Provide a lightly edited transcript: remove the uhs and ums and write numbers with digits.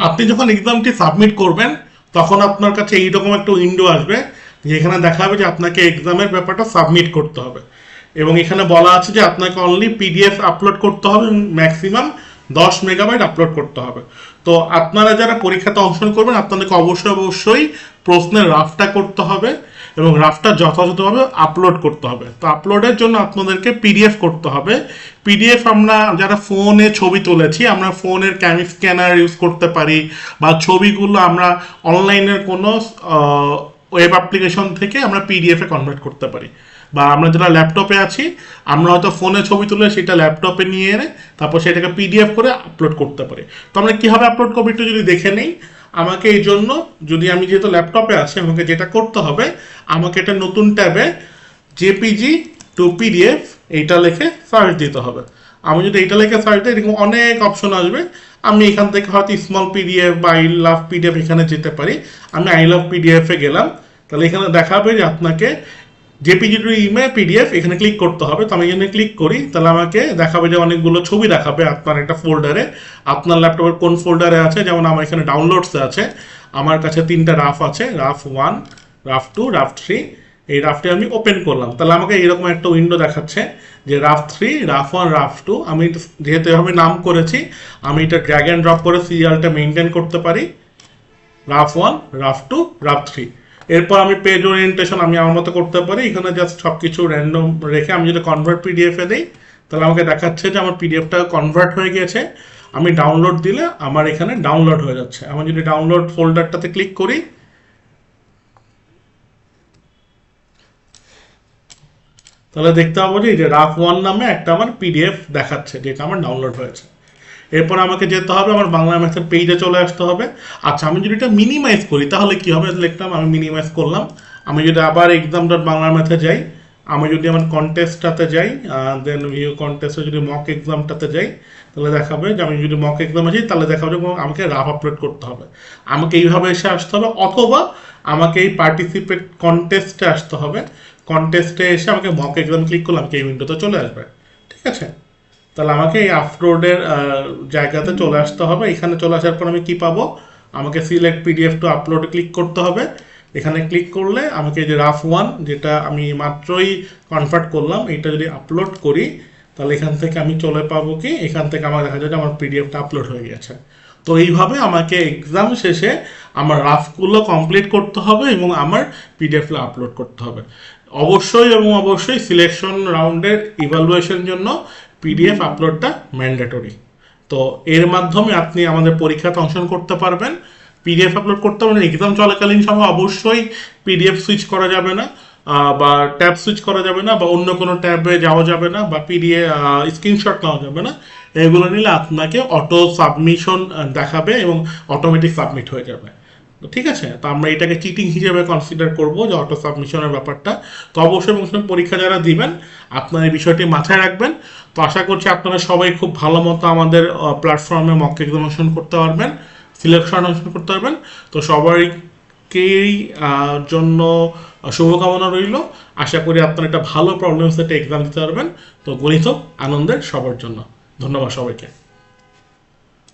আপনি যখন এক্সামটি সাবমিট করবেন তখন আপনার কাছে এইরকম একটা উইন্ডো আসবে, যেখানে দেখাবে যে আপনাকে এক্সামের ব্যাপারটা সাবমিট করতে হবে, এবং এখানে বলা আছে যে আপনাকে অনলি পিডিএফ আপলোড করতে হবে, ম্যাক্সিমাম 10 মেগাবাইট আপলোড করতে হবে। তো আপনারা যারা পরীক্ষাতে অংশগ্রহণ করবেন আপনাদেরকে অবশ্যই প্রশ্নের রাফটা করতে হবে এবং রাফটা যথাযথভাবে আপলোড করতে হবে। তো আপলোডের জন্য আপনাদেরকে পিডিএফ করতে হবে। পিডিএফ আমরা যারা ফোনে ছবি তুলেছি আমরা ফোনের স্ক্যানার ইউজ করতে পারি, বা ছবিগুলো আমরা অনলাইনের কোনো ওয়েব অ্যাপ্লিকেশন থেকে আমরা পিডিএফ এ কনভার্ট করতে পারি, বা আমরা যারা ল্যাপটপে আছি আমরা হয়তো ফোনে ছবি তুলে সেটা ল্যাপটপে নিয়ে এনে তারপর সেটাকে পিডিএফ করে আপলোড করতে পারি। তো আমরা কীভাবে আপলোড করবো একটু যদি দেখে নেই। আমাকে এই জন্য, যদি আমি যেহেতু ল্যাপটপে আছি, আমাকে যেটা করতে হবে, আমাকে একটা নতুন ট্যাবে জেপিজি টু পিডিএফ এইটা লিখে সার্চ দিতে হবে। আমি যদি এইটা লিখে সার্চ দিই এরকম অনেক অপশন আসবে। আমি এখান থেকে হয়তো স্মল পিডিএফ বা আই লাভ পিডিএফ এখানে যেতে পারি। আমি আই লাভ পিডিএফ এ গেলাম, তাহলে এখানে দেখাবে যে আপনাকে জেপিজি টু ইমেল পিডিএফ এখানে ক্লিক করতে হবে। তো আমি এখানে ক্লিক করি, তাহলে আমাকে দেখাবে যে অনেকগুলো ছবি দেখাবে আপনার একটা ফোল্ডারে। আপনার ল্যাপটপের কোন ফোল্ডারে আছে, যেমন আমার এখানে ডাউনলোডসে আছে, আমার কাছে 3টা রাফ আছে, রাফ 1, রাফ 2, রাফ 3। এই রাফটি আমি ওপেন করলাম, তাহলে আমাকে এরকম একটা উইন্ডো দেখাচ্ছে যে রাফ 3, রাফ 1, রাফ 2। আমি যেহেতু এভাবে নাম করেছি আমি এটা ড্র্যাগ অ্যান্ড ড্রপ করে সিরিয়ালটা মেনটেন করতে পারি, রাফ 1, রাফ 2, রাফ 3। এরপর আমি পেজ ওরিয়েন্টেশন আমি আমার মতো করতে পারি, এখানে জাস্ট সব কিছু র্যান্ডম রেখে আমি যদি কনভার্ট পিডিএফ এ দিই তাহলে আমাকে দেখাচ্ছে যে আমার পিডিএফটা কনভার্ট হয়ে গিয়েছে। আমি ডাউনলোড দিলে আমার এখানে ডাউনলোড হয়ে যাচ্ছে। আমি যদি ডাউনলোড ফোল্ডারটাতে ক্লিক করি তাহলে দেখতে পাবো যে রাফ 1 নামে একটা আমার পিডিএফ দেখাচ্ছে যেটা আমার ডাউনলোড হয়েছে। এরপর আমাকে যেতে হবে আমার বাংলা ম্যাথের পেজে চলে আসতে হবে। আচ্ছা, আমি যদি এটা মিনিমাইজ করি তাহলে কি হবে, লিখলাম আমি মিনিমাইজ করলাম। আমি যদি আবার এক্সাম ডট বাংলা ম্যাথে যাই, আমি যদি আমার কন্টেস্টটাতে যাই, দেন ভিউ কন্টেস্টে যদি মক এক্সামটাতে যাই তাহলে দেখাবে যে আমি যদি মক এক্সামে যাই তাহলে দেখাবে যে আমাকে রাফ আপলোড করতে হবে। আমাকে এইভাবে এসে আসতে হবে, অথবা আমাকে এই পার্টিসিপেট কন্টেস্টে আসতে হবে। কন্টেস্টে এসে আমাকে মক এক্সাম ক্লিক করলে আমাকে এই উইন্ডোতে চলে আসবে। ঠিক আছে, তাহলে আমাকে এই আপলোডের জায়গাতে চলে আসতে হবে। এখানে চলে আসার পর আমি কি পাবো, আমাকে সিলেক্ট পিডিএফ টু আপলোডে ক্লিক করতে হবে। এখানে ক্লিক করলে আমাকে যে রাফ 1 যেটা আমি মাত্রই কনভার্ট করলাম এটা যদি আপলোড করি তাহলে এখান থেকে আমি চলে পাবো কি, এখান থেকে আমার দেখা যায় যে আমার পিডিএফটা আপলোড হয়ে গেছে। তো এইভাবে আমাকে এক্সাম শেষে আমার রাফগুলো কমপ্লিট করতে হবে এবং আমার পিডিএফটা আপলোড করতে হবে। অবশ্যই সিলেকশন রাউন্ডের ইভালুয়েশন জন্য পিডিএফ আপলোডটা ম্যান্ডেটরি। তো এর মাধ্যমে আপনি আমাদের পরীক্ষাতে অংশগ্রহণ করতে পারবেন। পিডিএফ আপলোড করতে পারবেন। এক্সাম চলাকালীন সময় অবশ্যই পিডিএফ সুইচ করা যাবে না, বা ট্যাব সুইচ করা যাবে না, বা অন্য কোনো ট্যাবে যাওয়া যাবে না, বা পিডিএফ স্ক্রিনশট নেওয়া যাবে না। এগুলো নিলে আপনাকে অটো সাবমিশন দেখাবে এবং অটোমেটিক সাবমিট হয়ে যাবে। তো ঠিক আছে, তো আমরা এটাকে চিটিং হিসেবে কনসিডার করব যে অটো সাবমিশনের ব্যাপারটা। তো অবশ্যই পরীক্ষা যারা দিবেন আপনারা এই বিষয়টি মাথায় রাখবেন। তো আশা করছি আপনারা সবাই খুব ভালো মতো আমাদের প্ল্যাটফর্মে মক এক্সামিনেশন করতে পারবেন, সিলেকশন করতে পারবেন। তো সবাইকেই জন্য শুভকামনা রইল। আশা করি আপনারা একটা ভালো প্রবলেম সেটে এক্সাম দিতে পারবেন। তো গণিত আনন্দের সবার জন্য। ধন্যবাদ সবাইকে।